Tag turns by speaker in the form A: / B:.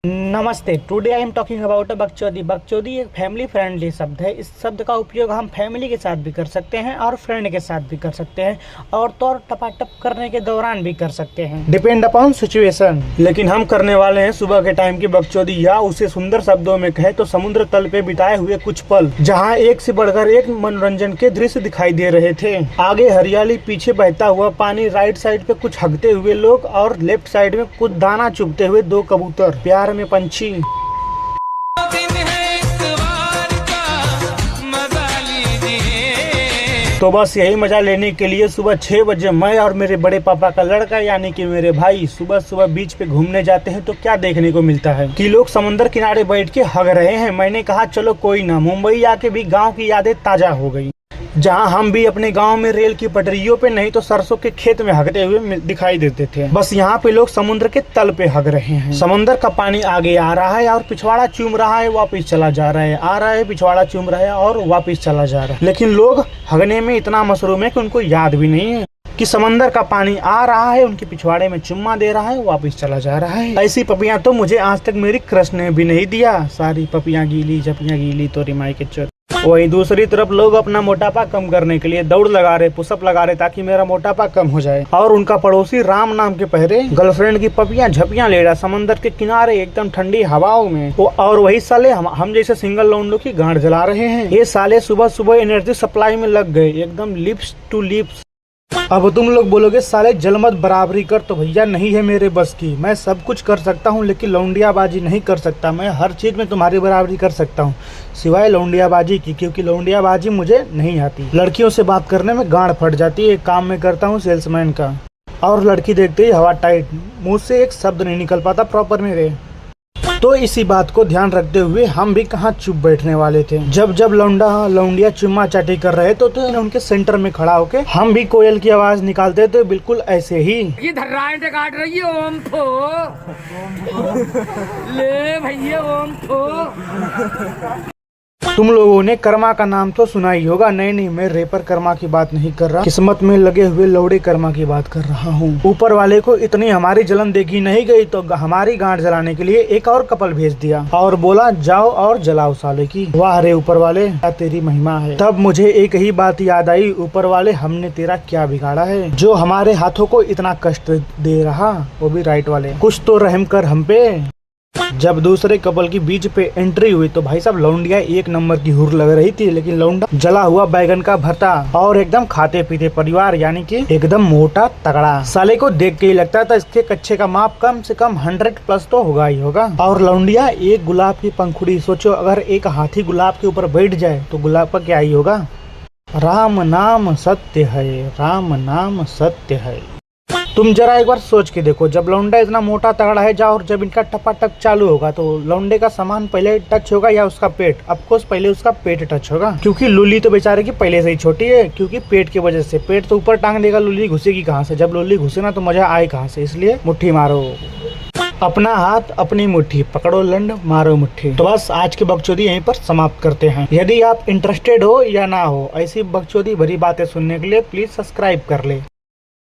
A: नमस्ते। Today I am talking about बकचोदी। बकचोदी एक फैमिली फ्रेंडली शब्द है। इस शब्द का उपयोग हम फैमिली के साथ भी कर सकते हैं और फ्रेंड के साथ भी कर सकते हैं और टपाटप करने के दौरान भी कर सकते हैं, डिपेंड अपॉन सिचुएशन। लेकिन हम करने वाले हैं सुबह के टाइम की बकचोदी, या उसे सुंदर शब्दों में कहे तो समुद्र तल पे बिताए हुए कुछ पल, जहाँ एक से बढ़कर एक मनोरंजन के दृश्य दिखाई दे रहे थे। आगे हरियाली, पीछे बहता हुआ पानी, राइट साइड पे कुछ हगते हुए लोग और लेफ्ट साइड में कुछ दाना चुगते हुए दो कबूतर, प्यार में पंछी। तो बस यही मजा लेने के लिए सुबह 6 बजे मैं और मेरे बड़े पापा का लड़का यानी कि मेरे भाई सुबह सुबह बीच पे घूमने जाते हैं। तो क्या देखने को मिलता है कि लोग समुद्र किनारे बैठ के हग रहे हैं। मैंने कहा चलो कोई ना, मुंबई आके भी गांव की यादें ताजा हो गई, जहां हम भी अपने गांव में रेल की पटरियों पे नहीं तो सरसों के खेत में हगते हुए दिखाई देते थे। बस यहाँ पे लोग समुद्र के तल पे हग रहे हैं। समुद्र का पानी आगे आ रहा है और पिछवाड़ा चूम रहा है, वापस चला जा रहा है, आ रहा है, पिछवाड़ा चूम रहा है और वापस चला जा रहा है। लेकिन लोग हगने में इतना मशरूम है कि उनको याद भी नहीं है कि समंदर का पानी आ रहा है, उनके पिछवाड़े में चुम्मा दे रहा है, वापस चला जा रहा है। ऐसी पपियां तो मुझे आज तक मेरी क्रश ने भी नहीं दिया। सारी पपियां गीली झपियां गीली तोरी माई के चोर। वही दूसरी तरफ लोग अपना मोटापा कम करने के लिए दौड़ लगा रहे, पुशअप लगा रहे ताकि मेरा मोटापा कम हो जाए। और उनका पड़ोसी राम नाम के पहरे गर्लफ्रेंड की पपियां झपियां ले रहा समंदर के किनारे एकदम ठंडी हवाओं में। और वही साले हम जैसे सिंगल लौंडों की गांड जला रहे हैं। ये साले सुबह सुबह एनर्जी सप्लाई में लग गए, एकदम लिप्स टू लिप्स। अब तुम लोग बोलोगे साले जल मत बराबरी कर, तो भैया नहीं है मेरे बस की। मैं सब कुछ कर सकता हूँ लेकिन लौंडियाबाजी नहीं कर सकता। मैं हर चीज में तुम्हारी बराबरी कर सकता हूँ सिवाय लौंडियाबाजी की, क्योंकि लौंडियाबाजी मुझे नहीं आती। लड़कियों से बात करने में गांड फट जाती है। एक काम मैं करता हूँ सेल्समैन का, और लड़की देखते ही हवा टाइट, मुँह से एक शब्द नहीं निकल पाता प्रॉपर मेरे। तो इसी बात को ध्यान रखते हुए हम भी कहाँ चुप बैठने वाले थे। जब जब लौंडिया चुम्मा चाटी कर रहे तो उनके सेंटर में खड़ा होके हम भी कोयल की आवाज निकालते थे, बिल्कुल ऐसे ही। काट रही है ओम थो ले भैया ओम थो। तुम लोगों ने कर्मा का नाम तो सुना ही होगा। नहीं, मैं रेपर कर्मा की बात नहीं कर रहा, किस्मत में लगे हुए लौड़े कर्मा की बात कर रहा हूँ। ऊपर वाले को इतनी हमारी जलन देखी नहीं गई तो हमारी गांड जलाने के लिए एक और कपल भेज दिया और बोला जाओ और जलाओ साले की। वाह रे ऊपर वाले, क्या तेरी महिमा है। तब मुझे एक ही बात याद आई, ऊपर वाले हमने तेरा क्या बिगाड़ा है जो हमारे हाथों को इतना कष्ट दे रहा, वो भी राइट वाले, कुछ तो रहम कर हम पे। जब दूसरे कपल की बीच पे एंट्री हुई तो भाई साहब लौंडिया एक नंबर की हुर लग रही थी, लेकिन लौंडा जला हुआ बैगन का भरता और एकदम खाते पीते परिवार, यानी कि एकदम मोटा तगड़ा। साले को देख के ही लगता था इसके कच्चे का माप कम से कम 100+ तो होगा ही होगा। और लौंडिया एक गुलाब की पंखुड़ी, सोचो अगर एक हाथी गुलाब के ऊपर बैठ जाए तो गुलाब का क्या ही होगा। राम नाम सत्य है, राम नाम सत्य है। तुम जरा एक बार सोच के देखो, जब लौंडा इतना मोटा तगड़ा है और जब इनका टपाटप चालू होगा तो लौंडे का सामान पहले टच होगा या उसका पेट? ऑफकोर्स पहले उसका पेट टच होगा, क्योंकि लुली तो बेचारे की पहले से ही छोटी है, क्योंकि पेट की वजह से। पेट तो ऊपर टांग देगा, लुली घुसेगी कहाँ से? जब लुली घुसे ना तो मजा आए कहाँ से? इसलिए मुट्ठी मारो, अपना हाथ अपनी मुट्ठी, पकड़ो लंड मारो मुट्ठी। तो बस आज की बकचोदी यहीं पर समाप्त करते हैं। यदि आप इंटरेस्टेड हो या ना हो ऐसी बकचोदी भरी बातें सुनने के लिए प्लीज सब्सक्राइब कर ले।